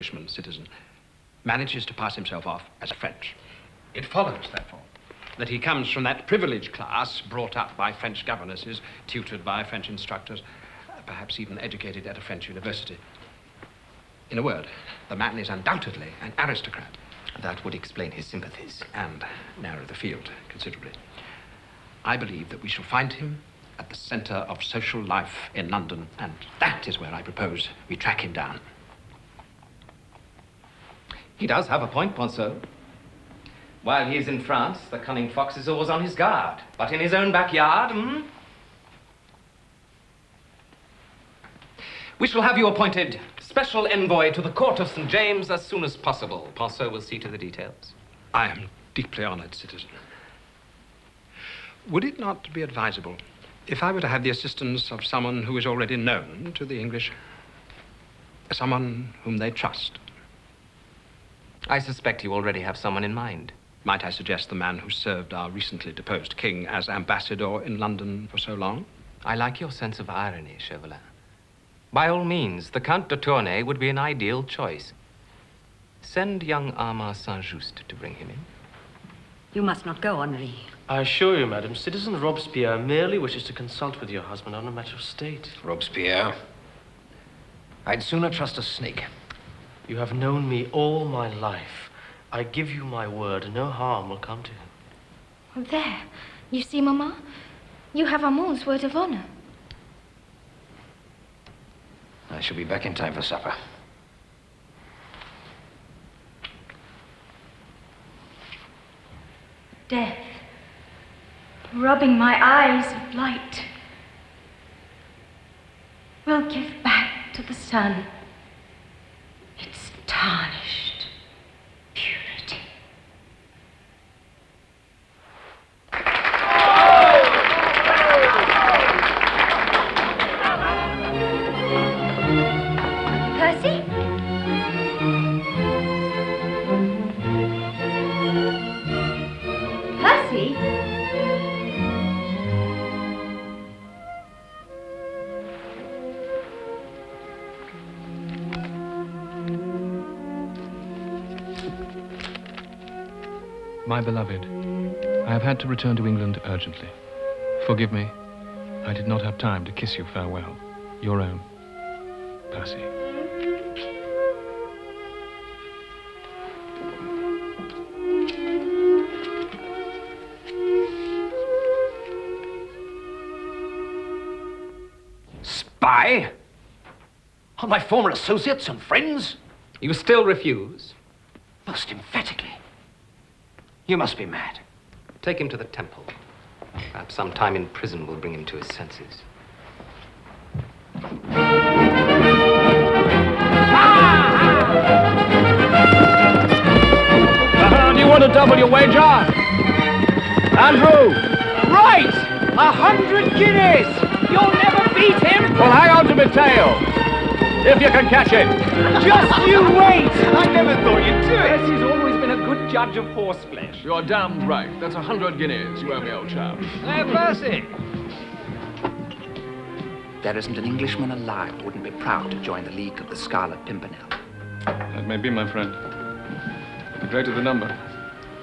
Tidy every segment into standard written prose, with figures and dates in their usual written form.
Englishman citizen manages to pass himself off as a French, it follows, therefore, that he comes from that privileged class brought up by French governesses, tutored by French instructors, perhaps even educated at a French university. In a word, the man is undoubtedly an aristocrat. That would explain his sympathies. And narrow the field considerably. I believe that we shall find him at the center of social life in London, and that is where I propose we track him down. He does have a point, Ponceau. While he is in France, the cunning fox is always on his guard. But in his own backyard, We shall have you appointed special envoy to the court of St. James as soon as possible. Ponceau will see to the details. I am deeply honored, citizen. Would it not be advisable if I were to have the assistance of someone who is already known to the English? Someone whom they trust? I suspect you already have someone in mind. Might I suggest the man who served our recently deposed king as ambassador in London for so long? I like your sense of irony, Chauvelin. By all means, the Count de Tournay would be an ideal choice. Send young Armand Saint-Just to bring him in. You must not go, Henri. I assure you, madam, Citizen Robespierre merely wishes to consult with your husband on a matter of state. Robespierre? I'd sooner trust a snake. You have known me all my life. I give you my word, no harm will come to him. Well, there. You see, Mamma? You have Armand's word of honor. I shall be back in time for supper. Death, rubbing my eyes of light, will give back to the sun its tarnished purity. Percy? Percy? My beloved, I have had to return to England urgently. Forgive me. I did not have time to kiss you farewell. Your own, Percy. Spy? On my former associates and friends? You still refuse? Most emphatically. You must be mad. Take him to the temple. Perhaps some time in prison will bring him to his senses. Do you want to double your wager? Andrew! Right! 100 guineas! You'll never beat him! Well, hang on to my tail, if you can catch it. Just you wait! I never thought you'd do it! Percy's always been a good judge of horseflesh. You're damned right. That's 100 guineas, you owe me, old chap. Hey, Percy! There isn't an Englishman alive who wouldn't be proud to join the League of the Scarlet Pimpernel. That may be, my friend. But the greater the number,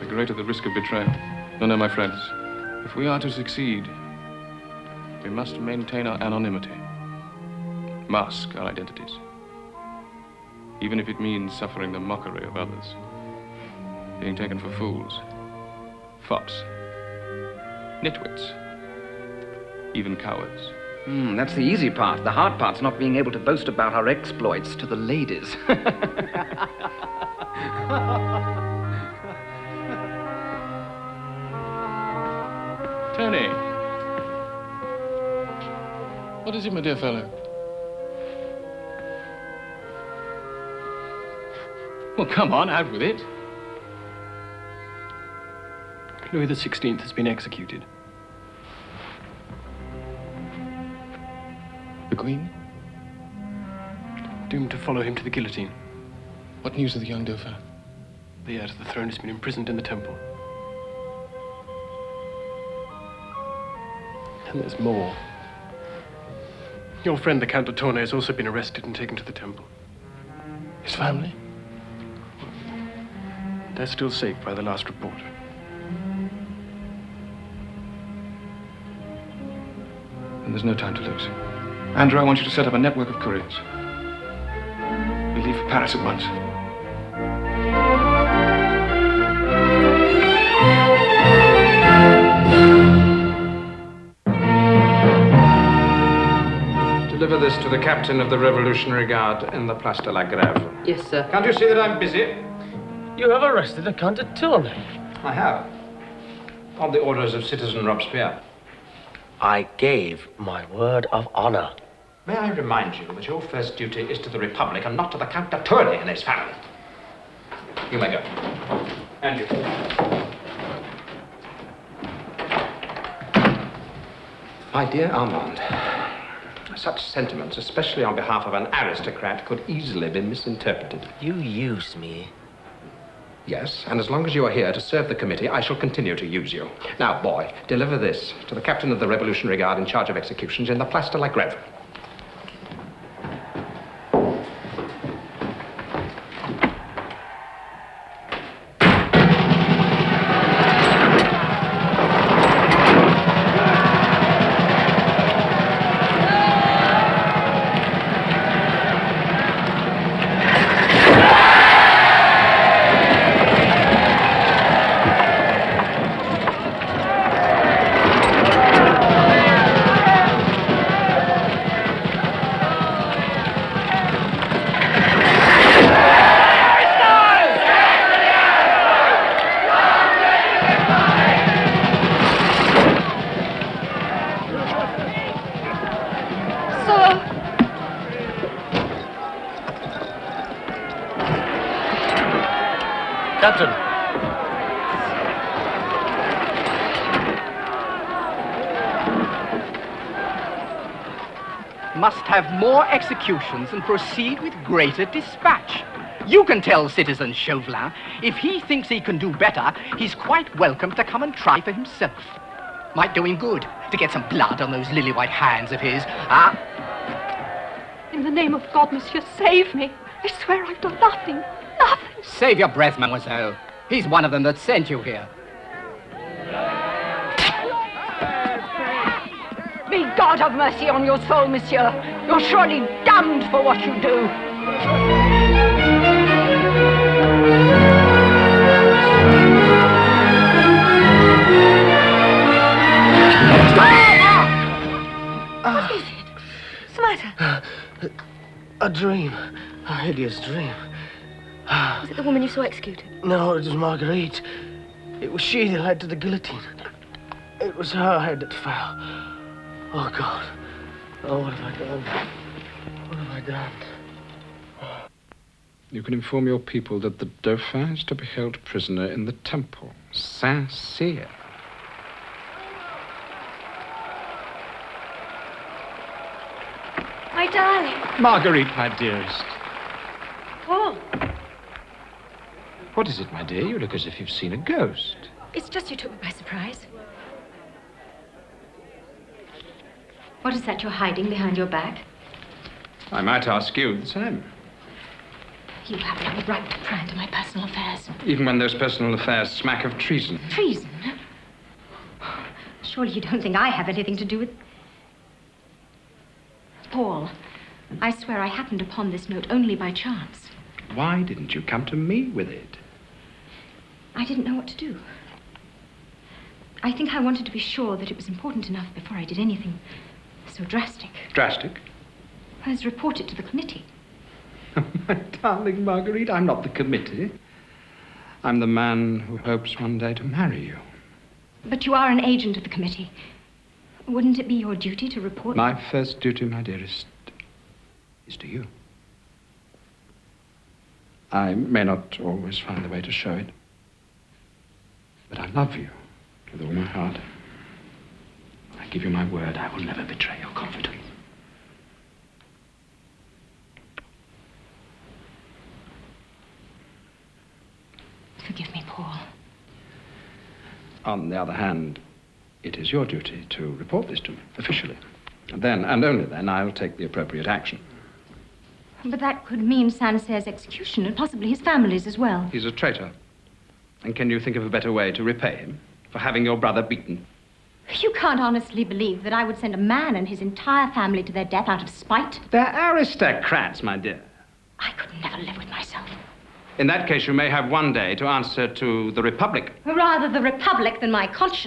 the greater the risk of betrayal. No, my friends. If we are to succeed, we must maintain our anonymity. Mask our identities. Even if it means suffering the mockery of others. Being taken for fools, fops, nitwits, even cowards. That's the easy part. The hard part's not being able to boast about our exploits to the ladies. Tony! What is it, my dear fellow? Well, come on, out with it. Louis XVI has been executed. The Queen? Doomed to follow him to the guillotine. What news of the young Dauphin? The heir to the throne has been imprisoned in the temple. And there's more. Your friend, the Count de Tournay, has also been arrested and taken to the temple. His family? They're still safe by the last report. And there's no time to lose. Andrew, I want you to set up a network of couriers. We leave for Paris at once. Deliver this to the captain of the Revolutionary Guard in the Place de la Grève. Yes, sir. Can't you see that I'm busy? You have arrested the Count de Tournay. I have. On the orders of Citizen Robespierre. I gave my word of honor. May I remind you that your first duty is to the Republic and not to the Count de Tournay and his family. You may go. And you. My dear Armand, such sentiments, especially on behalf of an aristocrat, could easily be misinterpreted. You use me. Yes, and as long as you are here to serve the committee, I shall continue to use you. Now, boy, deliver this to the captain of the Revolutionary Guard in charge of executions in the Place de la Grève. Captain. Must have more executions and proceed with greater dispatch. You can tell Citizen Chauvelin, if he thinks he can do better, he's quite welcome to come and try for himself. Might do him good to get some blood on those lily-white hands of his, huh? In the name of God, monsieur, save me. I swear I've done nothing. Nothing. Save your breath, mademoiselle. He's one of them that sent you here. May God have mercy on your soul, monsieur. You're surely damned for what you do. What is it? What's the matter? A dream. A hideous dream. Was it the woman you saw executed? No, it was Marguerite. It was she that led to the guillotine. It was her head that fell. Oh, God. Oh, what have I done? What have I done? You can inform your people that the Dauphin is to be held prisoner in the temple, Saint-Cyr. My darling. Marguerite, my dearest. Paul. What is it, my dear? You look as if you've seen a ghost. It's just you took me by surprise. What is that you're hiding behind your back? I might ask you the same. You have no right to pry into my personal affairs. Even when those personal affairs smack of treason. Treason? Surely you don't think I have anything to do with... Paul, I swear I happened upon this note only by chance. Why didn't you come to me with it? I didn't know what to do. I think I wanted to be sure that it was important enough before I did anything so drastic. Drastic? As report it to the committee. My darling Marguerite, I'm not the committee. I'm the man who hopes one day to marry you. But you are an agent of the committee. Wouldn't it be your duty to report? My first duty, my dearest, is to you. I may not always find the way to show it, but I love you with all my heart. I give you my word, I will never betray your confidence. Forgive me, Paul. On the other hand, it is your duty to report this to me officially. And then, and only then, I'll take the appropriate action. But that could mean Saint-Cyr's execution and possibly his family's as well. He's a traitor. And can you think of a better way to repay him for having your brother beaten? You can't honestly believe that I would send a man and his entire family to their death out of spite? They're aristocrats, my dear. I could never live with myself. In that case, you may have one day to answer to the Republic. Rather the Republic than my conscience.